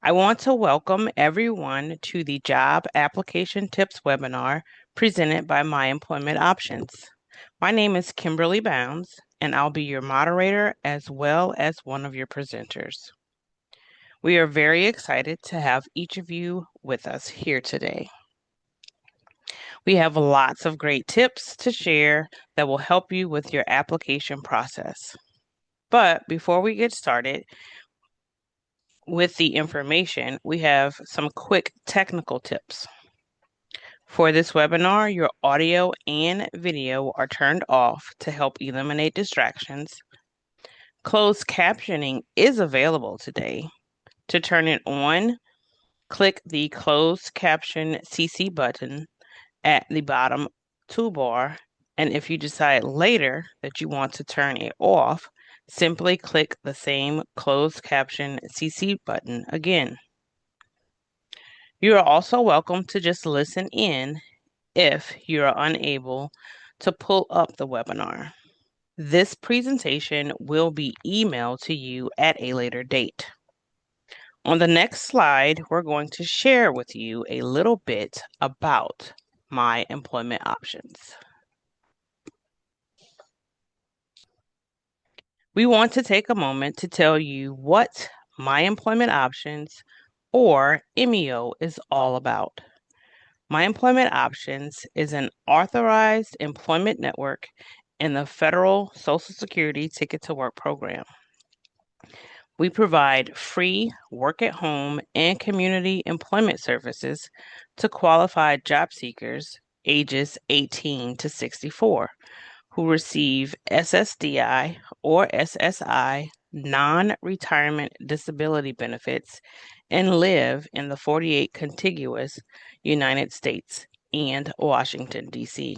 I want to welcome everyone to the Job Application Tips webinar presented by My Employment Options. My name is Kimberly Bounds, and I'll be your moderator as well as one of your presenters. We are very excited to have each of you with us here today. We have lots of great tips to share that will help you with your application process. But before we get started, with the information, we have some quick technical tips. For this webinar, your audio and video are turned off to help eliminate distractions. Closed captioning is available today. To turn it on, click the Closed Caption CC button at the bottom toolbar, and if you decide later that you want to turn it off, simply click the same Closed Caption CC button again. You are also welcome to just listen in if you are unable to pull up the webinar. This presentation will be emailed to you at a later date. On the next slide, we're going to share with you a little bit about My Employment Options. We want to take a moment to tell you what My Employment Options, or MEO, is all about. My Employment Options is an authorized employment network in the federal Social Security Ticket to Work program. We provide free work at home and community employment services to qualified job seekers ages 18 to 64 who receive SSDI or SSI non-retirement disability benefits and live in the 48 contiguous United States and Washington, D.C.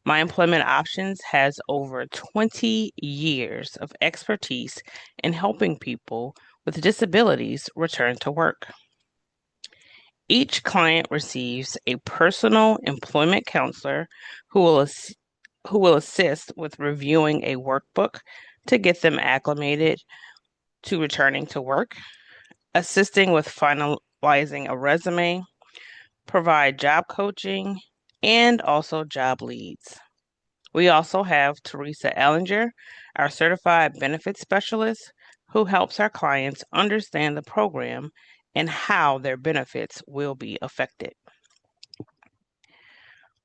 My Employment Options has over 20 years of expertise in helping people with disabilities return to work. Each client receives a personal employment counselor who will assist with reviewing a workbook to get them acclimated to returning to work, assisting with finalizing a resume, provide job coaching, and also job leads. We also have Teresa Ellinger, our certified benefits specialist, who helps our clients understand the program and how their benefits will be affected.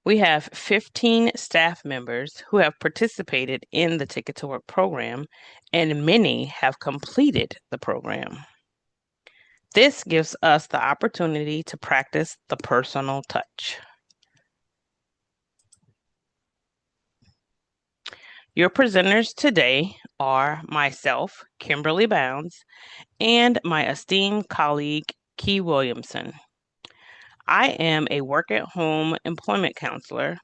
We have 15 staff members who have participated in the Ticket to Work program, and many have completed the program. This gives us the opportunity to practice the personal touch. Your presenters today are myself, Kimberly Bounds, and my esteemed colleague, Key Williamson. I am a work-at-home employment counselor,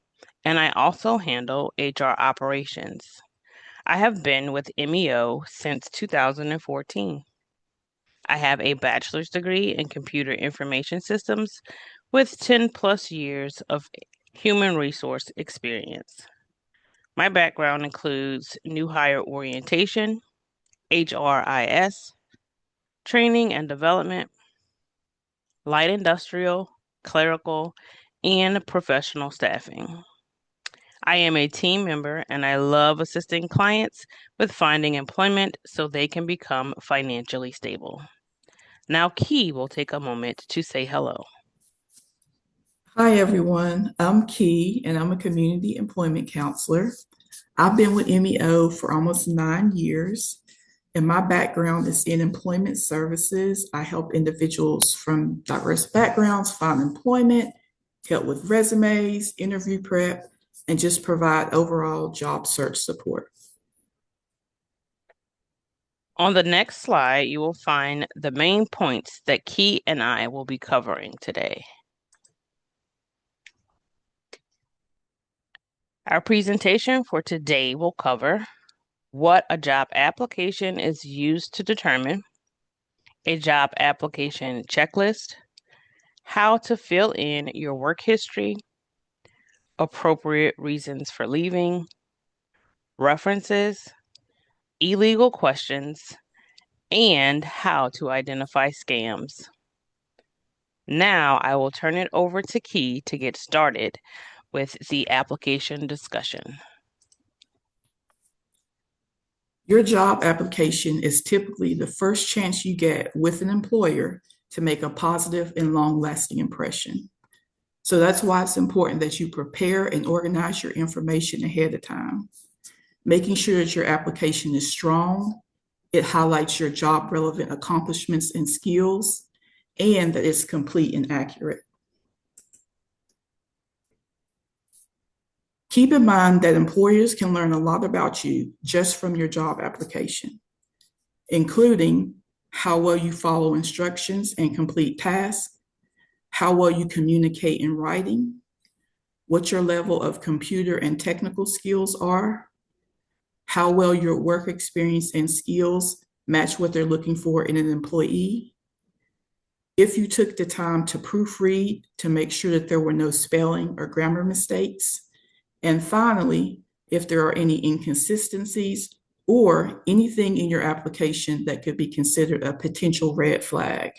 and I also handle HR operations. I have been with MEO since 2014. I have a bachelor's degree in computer information systems with 10 plus years of human resource experience. My background includes new hire orientation, HRIS, training and development, light industrial, clerical, and professional staffing. I am a team member and I love assisting clients with finding employment so they can become financially stable. Now, Key will take a moment to say hello. Hi, everyone. I'm Key, and I'm a community employment counselor. I've been with MEO for almost 9 years, and my background is in employment services. I help individuals from diverse backgrounds find employment, help with resumes, interview prep, and just provide overall job search support. On the next slide, you will find the main points that Key and I will be covering today. Our presentation for today will cover what a job application is used to determine, a job application checklist, how to fill in your work history, appropriate reasons for leaving, references, illegal questions, and how to identify scams. Now I will turn it over to Key to get started with the application discussion. Your job application is typically the first chance you get with an employer to make a positive and long-lasting impression. So that's why it's important that you prepare and organize your information ahead of time, making sure that your application is strong, it highlights your job relevant accomplishments and skills, and that it's complete and accurate. Keep in mind that employers can learn a lot about you just from your job application, including how well you follow instructions and complete tasks, how well you communicate in writing, what your level of computer and technical skills are, how well your work experience and skills match what they're looking for in an employee, if you took the time to proofread to make sure that there were no spelling or grammar mistakes, and finally, if there are any inconsistencies or anything in your application that could be considered a potential red flag.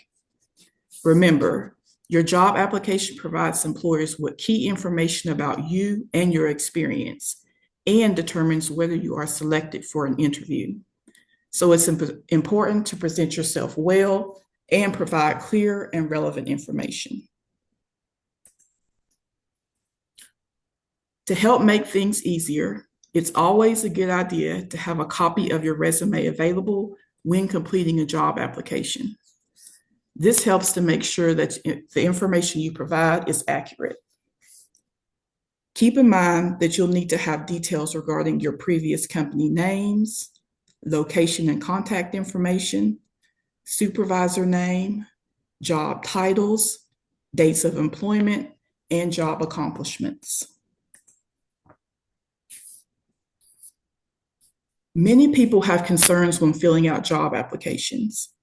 Remember, your job application provides employers with key information about you and your experience and determines whether you are selected for an interview. So it's important to present yourself well and provide clear and relevant information. To help make things easier, it's always a good idea to have a copy of your resume available when completing a job application. This helps to make sure that the information you provide is accurate. Keep in mind that you'll need to have details regarding your previous company names, location and contact information, supervisor name, job titles, dates of employment, and job accomplishments. Many people have concerns when filling out job applications.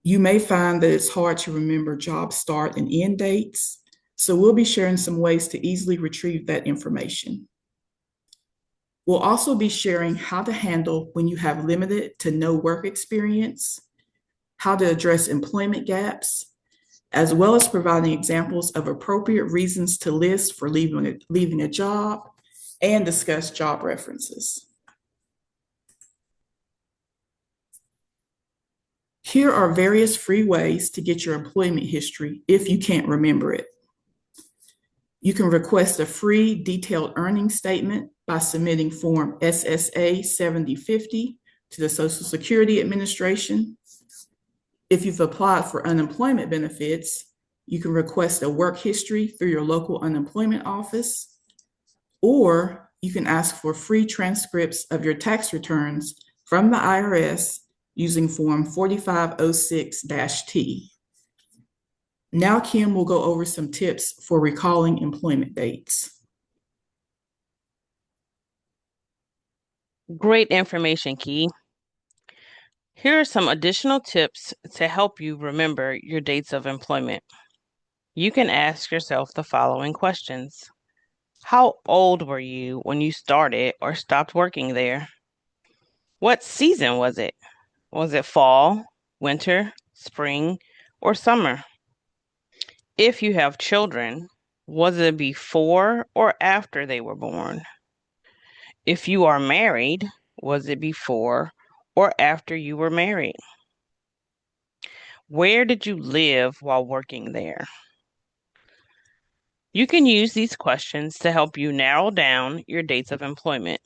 You may find that it's hard to remember job start and end dates, so we'll be sharing some ways to easily retrieve that information. We'll also be sharing how to handle when you have limited to no work experience, how to address employment gaps, as well as providing examples of appropriate reasons to list for leaving a job, and discuss job references. Here are various free ways to get your employment history if you can't remember it. You can request a free detailed earnings statement by submitting Form SSA 7050 to the Social Security Administration. If you've applied for unemployment benefits, you can request a work history through your local unemployment office, or you can ask for free transcripts of your tax returns from the IRS using Form 4506-T. Now Kim will go over some tips for recalling employment dates. Great information, Key. Here are some additional tips to help you remember your dates of employment. You can ask yourself the following questions. How old were you when you started or stopped working there? What season was it? Was it fall, winter, spring, or summer? If you have children, was it before or after they were born? If you are married, was it before or after you were married? Where did you live while working there? You can use these questions to help you narrow down your dates of employment.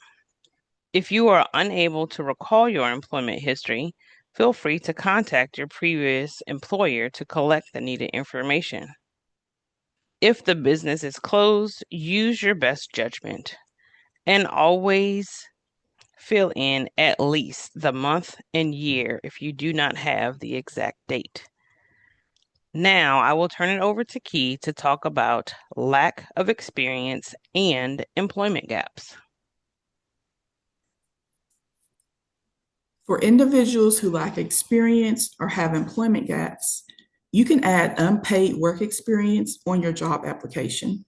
If you are unable to recall your employment history, feel free to contact your previous employer to collect the needed information. If the business is closed, use your best judgment and always fill in at least the month and year if you do not have the exact date. Now I will turn it over to Key to talk about lack of experience and employment gaps. For individuals who lack experience or have employment gaps, you can add unpaid work experience on your job application,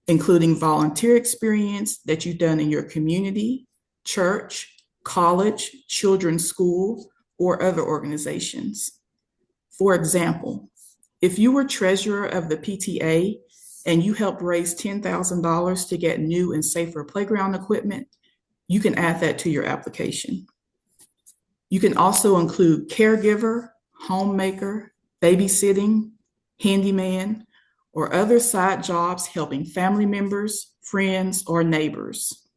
including volunteer experience that you've done in your community, church, college, children's school, or other organizations. For example, if you were treasurer of the PTA and you helped raise $10,000 to get new and safer playground equipment, you can add that to your application. You can also include caregiver, homemaker, babysitting, handyman, or other side jobs helping family members, friends, or neighbors.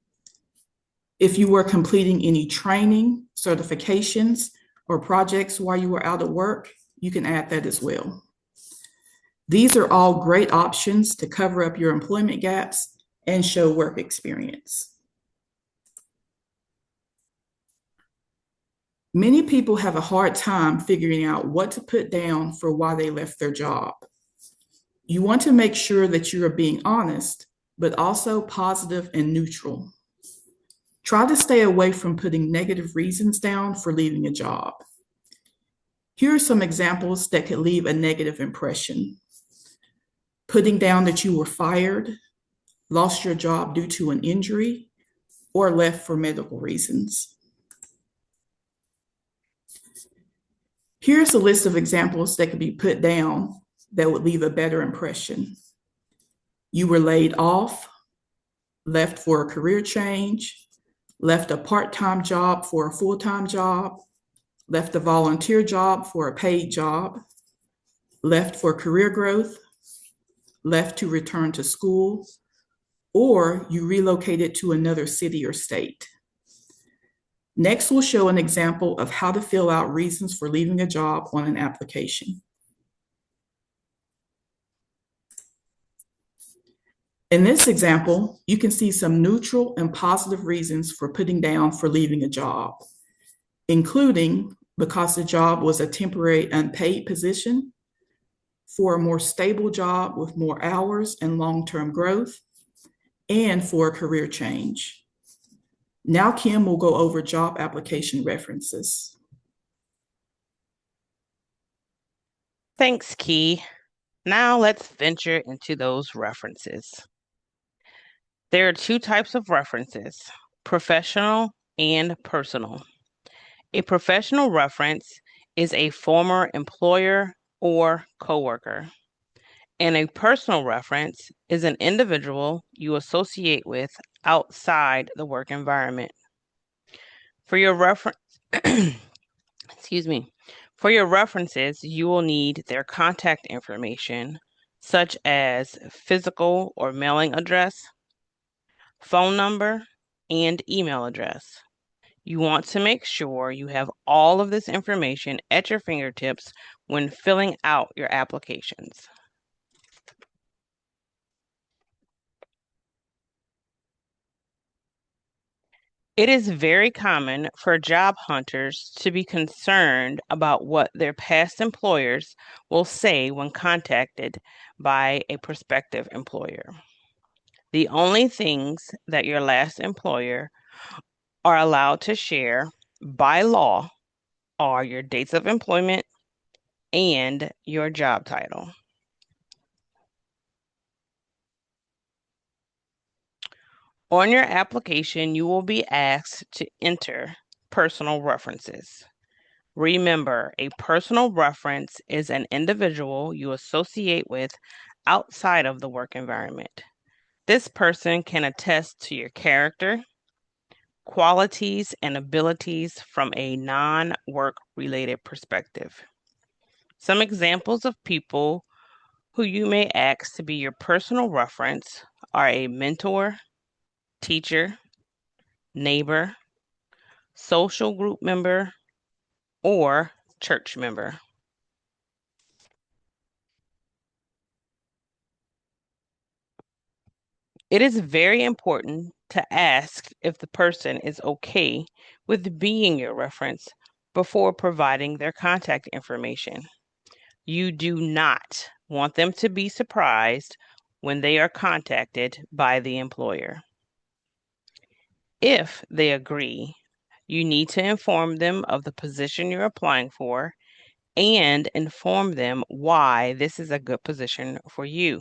If you were completing any training, certifications, or projects while you were out of work, you can add that as well. These are all great options to cover up your employment gaps and show work experience. Many people have a hard time figuring out what to put down for why they left their job. You want to make sure that you are being honest, but also positive and neutral. Try to stay away from putting negative reasons down for leaving a job. Here are some examples that could leave a negative impression. Putting down that you were fired, lost your job due to an injury, or left for medical reasons. Here's a list of examples that could be put down that would leave a better impression. You were laid off, left for a career change, left a part-time job for a full-time job, left a volunteer job for a paid job, left for career growth, left to return to school, or you relocated to another city or state. Next, we'll show an example of how to fill out reasons for leaving a job on an application. In this example, you can see some neutral and positive reasons for putting down for leaving a job, including because the job was a temporary unpaid position, for a more stable job with more hours and long-term growth, and for a career change. Now Kim will go over job application references. Thanks, Key. Now let's venture into those references. There are two types of references, professional and personal. A professional reference is a former employer or coworker, and a personal reference is an individual you associate with outside the work environment. For your reference, excuse me, for your references, you will need their contact information, such as physical or mailing address, phone number, and email address. You want to make sure you have all of this information at your fingertips when filling out your applications. It is very common for job hunters to be concerned about what their past employers will say when contacted by a prospective employer. The only things that your last employer are allowed to share by law are your dates of employment and your job title. On your application, you will be asked to enter personal references. Remember, a personal reference is an individual you associate with outside of the work environment. This person can attest to your character, qualities, and abilities from a non-work related perspective. Some examples of people who you may ask to be your personal reference are a mentor, teacher, neighbor, social group member, or church member. It is very important to ask if the person is okay with being your reference before providing their contact information. You do not want them to be surprised when they are contacted by the employer. If they agree, you need to inform them of the position you're applying for and inform them why this is a good position for you.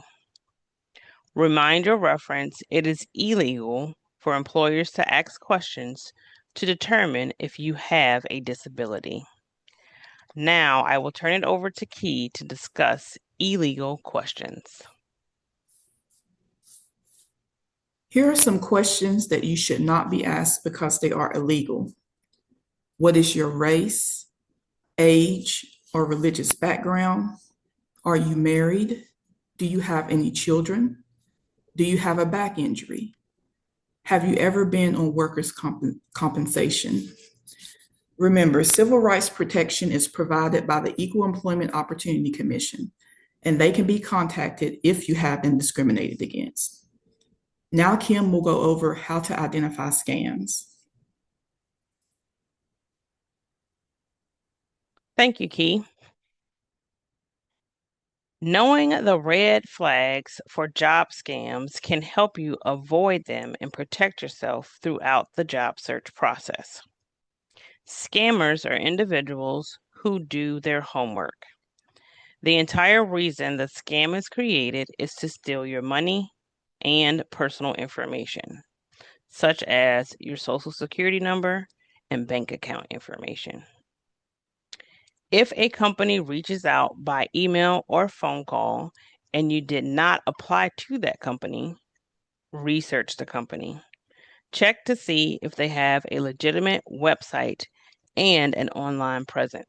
Remind your reference it is illegal for employers to ask questions to determine if you have a disability. Now I will turn it over to Key to discuss illegal questions. Here are some questions that you should not be asked because they are illegal. What is your race, age, or religious background? Are you married? Do you have any children? Do you have a back injury? Have you ever been on workers' compensation? Remember, civil rights protection is provided by the Equal Employment Opportunity Commission, and they can be contacted if you have been discriminated against. Now, Kim will go over how to identify scams. Thank you, Key. Knowing the red flags for job scams can help you avoid them and protect yourself throughout the job search process. Scammers are individuals who do their homework. The entire reason the scam is created is to steal your money and personal information, such as your social security number and bank account information. If a company reaches out by email or phone call and you did not apply to that company, research the company. Check to see if they have a legitimate website and an online presence.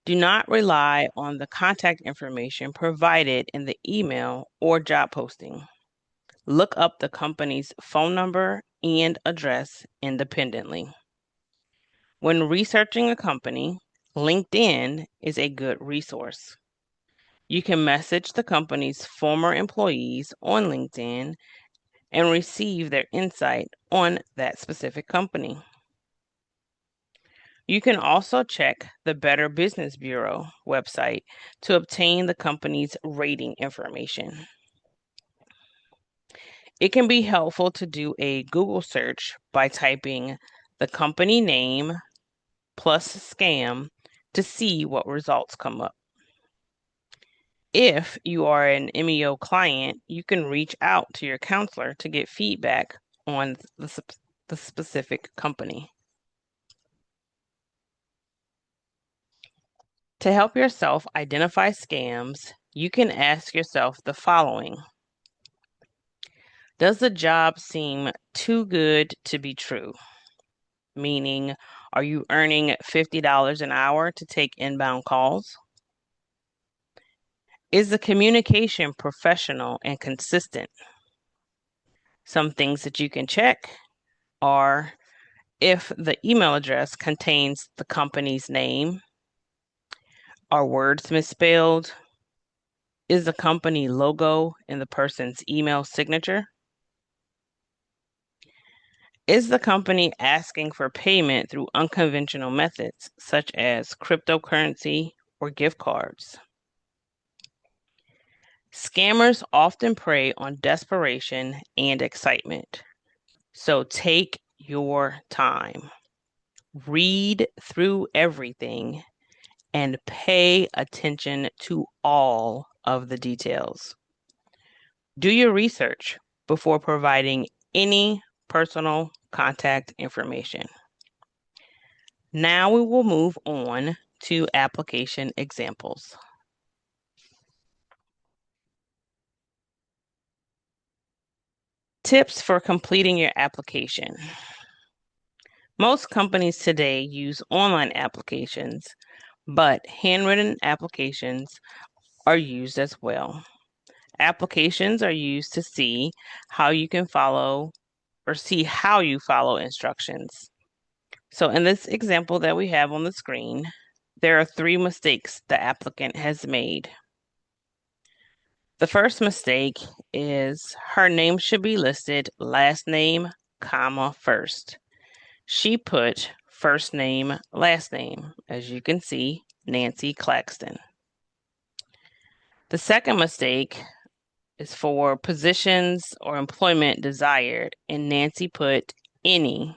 Do not rely on the contact information provided in the email or job posting. Look up the company's phone number and address independently. When researching a company, LinkedIn is a good resource. You can message the company's former employees on LinkedIn and receive their insight on that specific company. You can also check the Better Business Bureau website to obtain the company's rating information. It can be helpful to do a Google search by typing the company name plus scam to see what results come up. If you are an MEO client, you can reach out to your counselor to get feedback on the specific company. To help yourself identify scams, you can ask yourself the following. Does the job seem too good to be true? Meaning, are you earning $50 an hour to take inbound calls? Is the communication professional and consistent? Some things that you can check are if the email address contains the company's name, are words misspelled, is the company logo in the person's email signature, is the company asking for payment through unconventional methods such as cryptocurrency or gift cards. Scammers often prey on desperation and excitement. So take your time. Read through everything and pay attention to all of the details. Do your research before providing any personal contact information. Now we will move on to application examples. Tips for completing your application. Most companies today use online applications, but handwritten applications are used as well. Applications are used to see how you can follow or see how you follow instructions. So in this example that we have on the screen, there are 3 mistakes the applicant has made. The first mistake is her name should be listed last name, comma, first. She put first name, last name, as you can see, Nancy Claxton. The second mistake is for positions or employment desired, and Nancy put any.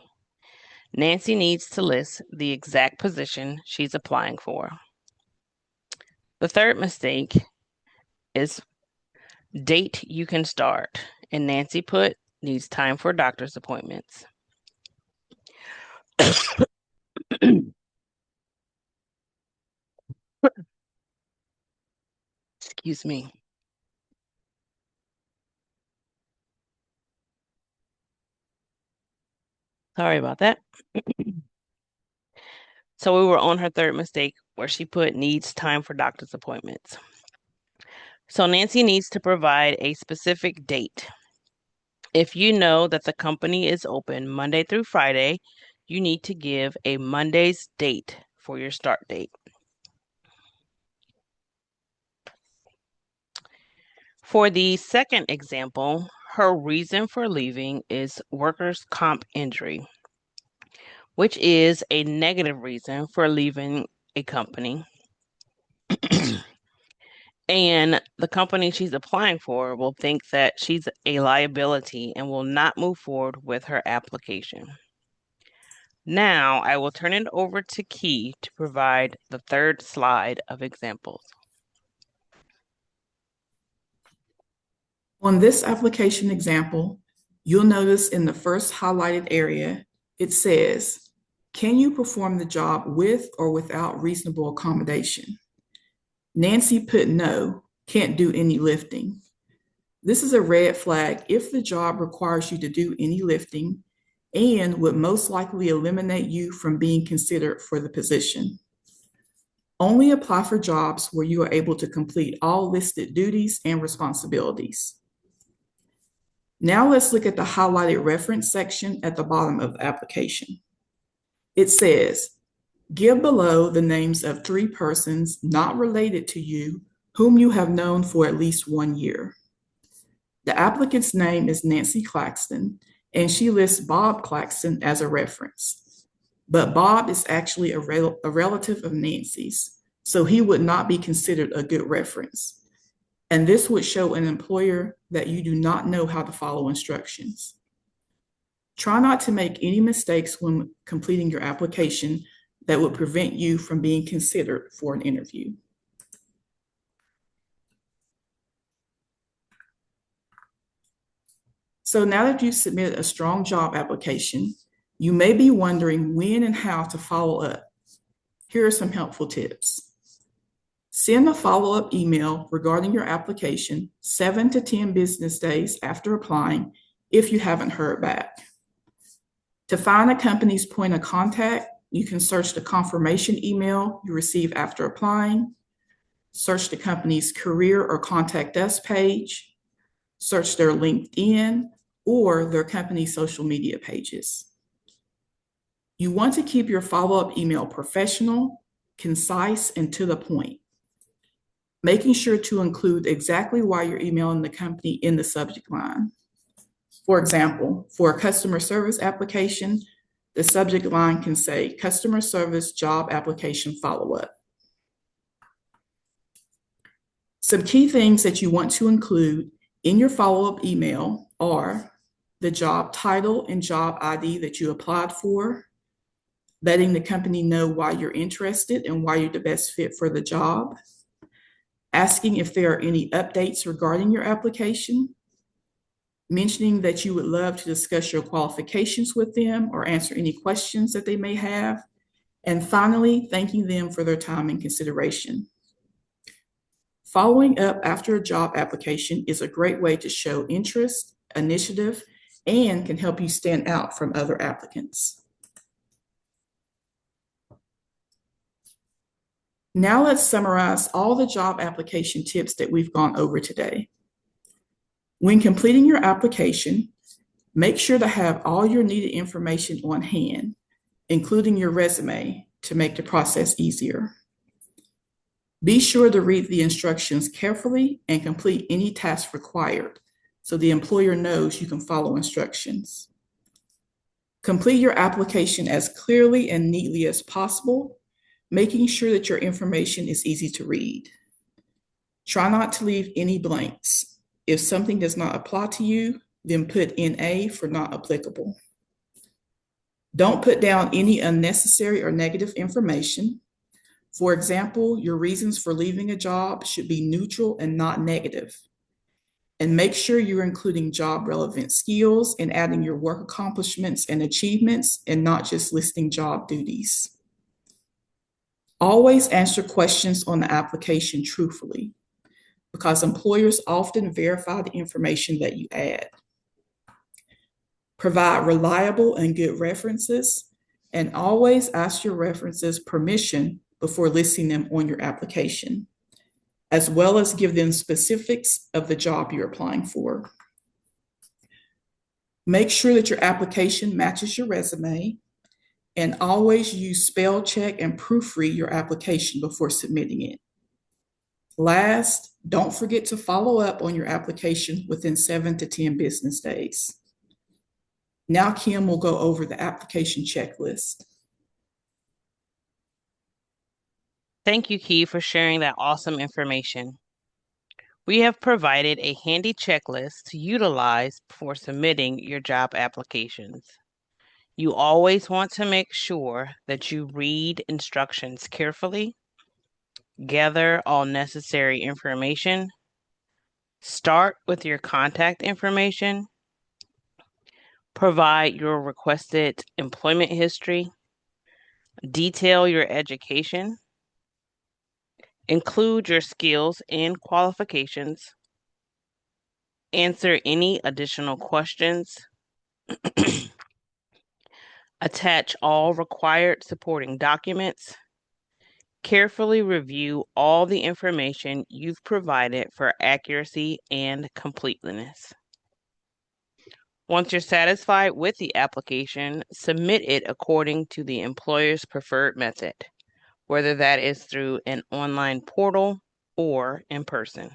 Nancy needs to list the exact position she's applying for. The third mistake is date you can start, and Nancy put needs time for doctor's appointments. Excuse me. Sorry about that. So we were on her third mistake where she put needs time for doctor's appointments. So Nancy needs to provide a specific date. If you know that the company is open Monday through Friday, you need to give a Monday's date for your start date. For the second example, her reason for leaving is workers' comp injury, which is a negative reason for leaving a company. And the company she's applying for will think that she's a liability and will not move forward with her application. Now I will turn it over to Key to provide the third slide of examples. On this application example, you'll notice in the first highlighted area, it says, can you perform the job with or without reasonable accommodation? Nancy put no, can't do any lifting. This is a red flag if the job requires you to do any lifting and would most likely eliminate you from being considered for the position. Only apply for jobs where you are able to complete all listed duties and responsibilities. Now let's look at the highlighted reference section at the bottom of the application. It says, give below the names of 3 persons not related to you whom you have known for at least 1 year. The applicant's name is Nancy Claxton, and she lists Bob Claxton as a reference. But Bob is actually a relative of Nancy's, so he would not be considered a good reference. And this would show an employer that you do not know how to follow instructions. Try not to make any mistakes when completing your application that would prevent you from being considered for an interview. So now that you've submitted a strong job application, you may be wondering when and how to follow up. Here are some helpful tips. Send a follow-up email regarding your application 7 to 10 business days after applying if you haven't heard back. To find a company's point of contact, you can search the confirmation email you receive after applying, search the company's career or contact us page, search their LinkedIn or their company's social media pages. You want to keep your follow-up email professional, concise, and to the point, making sure to include exactly why you're emailing the company in the subject line. For example, for a customer service application, the subject line can say customer service job application follow-up. Some key things that you want to include in your follow-up email are the job title and job ID that you applied for, letting the company know why you're interested and why you're the best fit for the job, asking if there are any updates regarding your application, mentioning that you would love to discuss your qualifications with them or answer any questions that they may have, and finally, thanking them for their time and consideration. Following up after a job application is a great way to show interest, initiative, and can help you stand out from other applicants. Now let's summarize all the job application tips that we've gone over today. When completing your application, make sure to have all your needed information on hand, including your resume, to make the process easier. Be sure to read the instructions carefully and complete any tasks required so the employer knows you can follow instructions. Complete your application as clearly and neatly as possible, making sure that your information is easy to read. Try not to leave any blanks. If something does not apply to you, then put NA for not applicable. Don't put down any unnecessary or negative information. For example, your reasons for leaving a job should be neutral and not negative. And make sure you're including job relevant skills and adding your work accomplishments and achievements and not just listing job duties. Always answer questions on the application truthfully. because employers often verify the information that you add. Provide reliable and good references, and always ask your references permission before listing them on your application, as well as give them specifics of the job you're applying for. Make sure that your application matches your resume, and always use spell check and proofread your application before submitting it. Last, don't forget to follow up on your application within 7 to 10 business days. Now Kim will go over the application checklist. Thank you, Key, for sharing that awesome information. We have provided a handy checklist to utilize for submitting your job applications. You always want to make sure that you read instructions carefully, gather all necessary information, start with your contact information, provide your requested employment history, detail your education, include your skills and qualifications, answer any additional questions, attach all required supporting documents, carefully review all the information you've provided for accuracy and completeness. Once you're satisfied with the application, submit it according to the employer's preferred method, whether that is through an online portal or in person.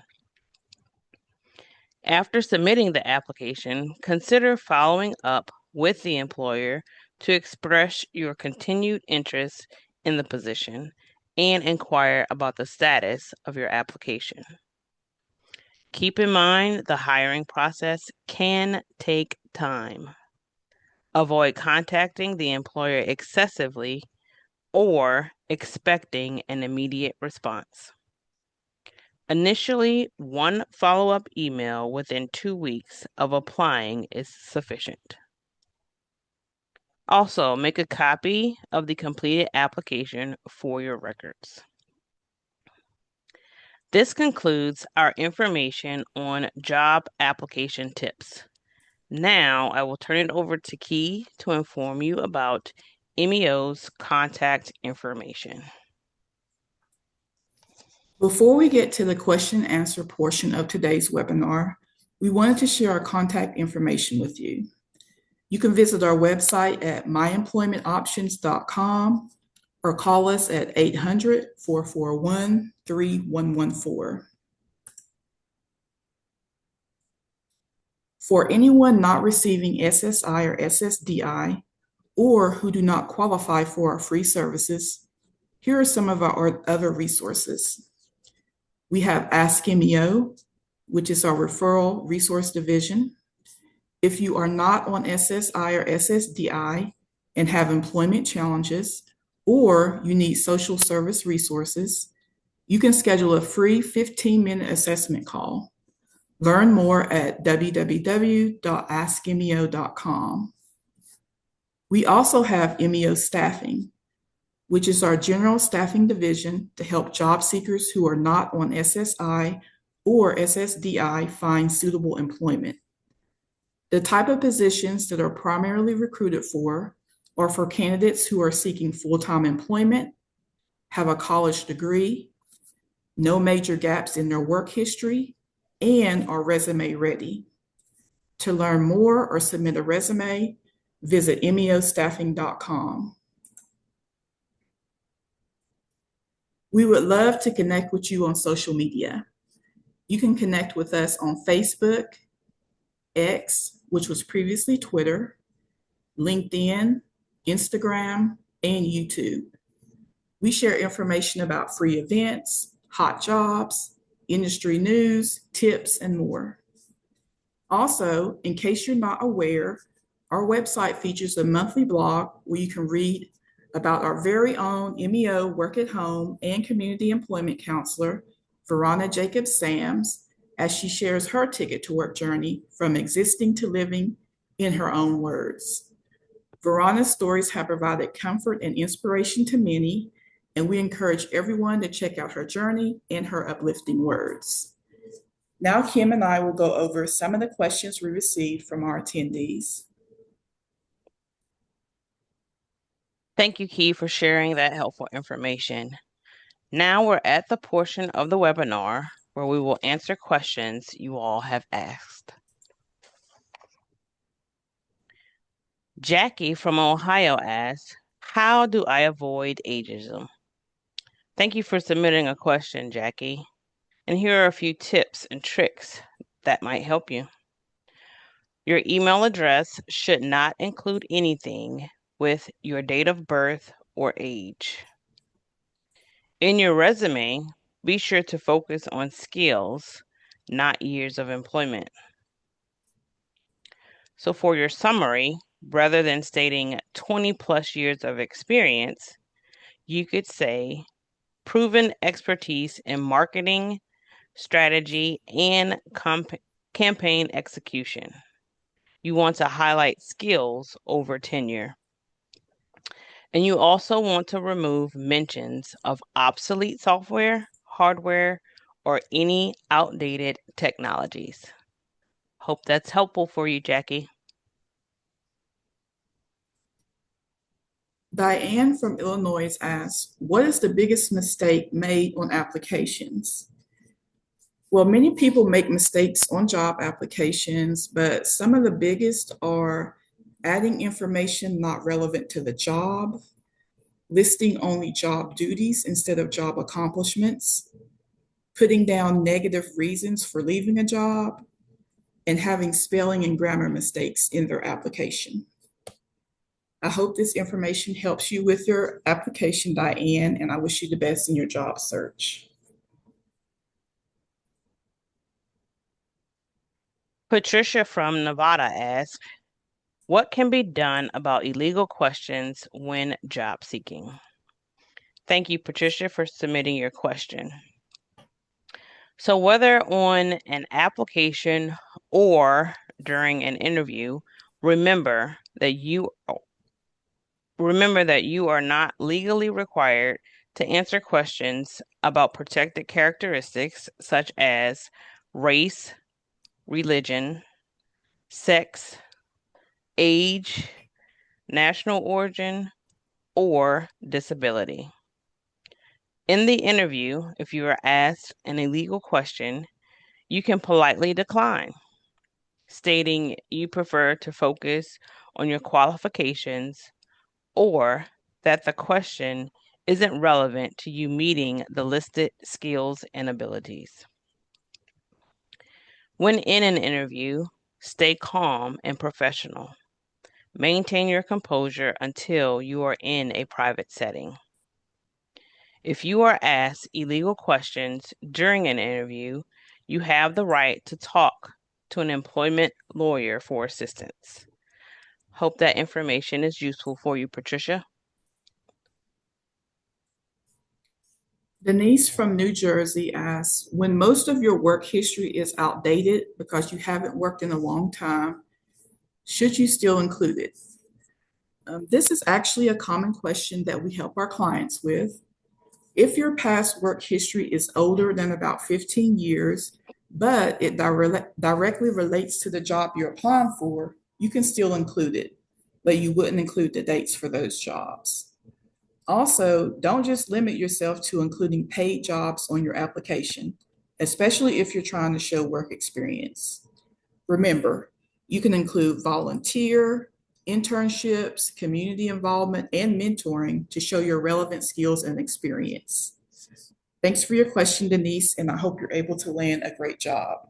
After submitting the application, consider following up with the employer to express your continued interest in the position and inquire about the status of your application. Keep in mind the hiring process can take time. Avoid contacting the employer excessively or expecting an immediate response. Initially, one follow-up email within 2 weeks of applying is sufficient. Also, make a copy of the completed application for your records. This concludes our information on job application tips. Now, I will turn it over to Key to inform you about MEO's contact information. Before we get to the question and answer portion of today's webinar, we wanted to share our contact information with you. You can visit our website at myemploymentoptions.com or call us at 800-441-3114. For anyone not receiving SSI or SSDI, or who do not qualify for our free services, here are some of our other resources. We have Ask MEO, which is our referral resource division. If you are not on SSI or SSDI and have employment challenges, or you need social service resources, you can schedule a free 15-minute assessment call. Learn more at www.askmeo.com. We also have MEO Staffing, which is our general staffing division to help job seekers who are not on SSI or SSDI find suitable employment. The type of positions that are primarily recruited for are for candidates who are seeking full-time employment, have a college degree, no major gaps in their work history, and are resume ready. To learn more or submit a resume, visit meostaffing.com. We would love to connect with you on social media. You can connect with us on Facebook, X, which was previously Twitter, LinkedIn, Instagram, and YouTube. We share information about free events, hot jobs, industry news, tips, and more. Also, in case you're not aware, our website features a monthly blog where you can read about our very own MEO work at home and community employment counselor, Verona Jacobs Sams, as she shares her ticket to work journey from existing to living in her own words. Verona's stories have provided comfort and inspiration to many, and we encourage everyone to check out her journey and her uplifting words. Now, Kim and I will go over some of the questions we received from our attendees. Thank you, Key, for sharing that helpful information. Now we're at the portion of the webinar where we will answer questions you all have asked. Jackie from Ohio asks, how do I avoid ageism? Thank you for submitting a question, Jackie. And here are a few tips and tricks that might help you. Your email address should not include anything with your date of birth or age. In your resume, be sure to focus on skills, not years of employment. So for your summary, rather than stating 20 plus years of experience, you could say proven expertise in marketing, strategy, and campaign execution. You want to highlight skills over tenure. And you also want to remove mentions of obsolete software, hardware, or any outdated technologies. Hope that's helpful for you, Jackie. Diane from Illinois asks, what is the biggest mistake made on applications? Well, many people make mistakes on job applications, but some of the biggest are adding information not relevant to the job, listing only job duties instead of job accomplishments, putting down negative reasons for leaving a job, and having spelling and grammar mistakes in their application. I hope this information helps you with your application, Diane, and I wish you the best in your job search. Patricia from Nevada asks, what can be done about illegal questions when job seeking? Thank you, Patricia, for submitting your question. So whether on an application or during an interview, remember that you are not legally required to answer questions about protected characteristics such as race, religion, sex, age, national origin, or disability. In the interview, if you are asked an illegal question, you can politely decline, stating you prefer to focus on your qualifications or that the question isn't relevant to you meeting the listed skills and abilities. When in an interview, stay calm and professional. Maintain your composure until you are in a private setting. If you are asked illegal questions during an interview, you have the right to talk to an employment lawyer for assistance. Hope that information is useful for you, Patricia. Denise from New Jersey asks, when most of your work history is outdated because you haven't worked in a long time, should you still include it? This is actually a common question that we help our clients with. If your past work history is older than about 15 years, but it directly relates to the job you're applying for, you can still include it, but you wouldn't include the dates for those jobs. Also, don't just limit yourself to including paid jobs on your application, especially if you're trying to show work experience. Remember, you can include volunteer, internships, community involvement, and mentoring to show your relevant skills and experience. Thanks for your question, Denise, and I hope you're able to land a great job.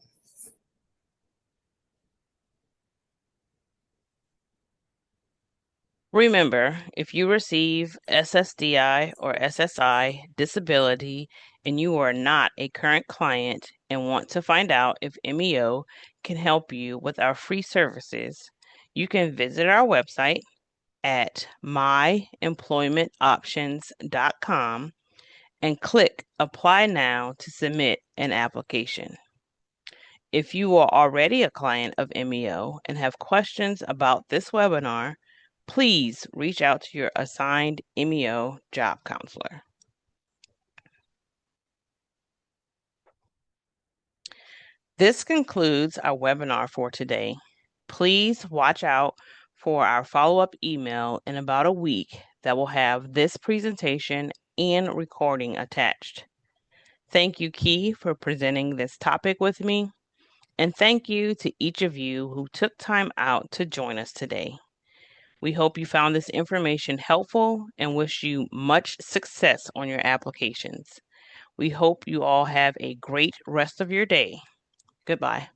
Remember, if you receive SSDI or SSI disability and you are not a current client and want to find out if MEO can help you with our free services, you can visit our website at myemploymentoptions.com and click Apply Now to submit an application. If you are already a client of MEO and have questions about this webinar, please reach out to your assigned MEO job counselor. This concludes our webinar for today. Please watch out for our follow-up email in about a week that will have this presentation and recording attached. Thank you, Key, for presenting this topic with me, and thank you to each of you who took time out to join us today. We hope you found this information helpful and wish you much success on your applications. We hope you all have a great rest of your day. Goodbye.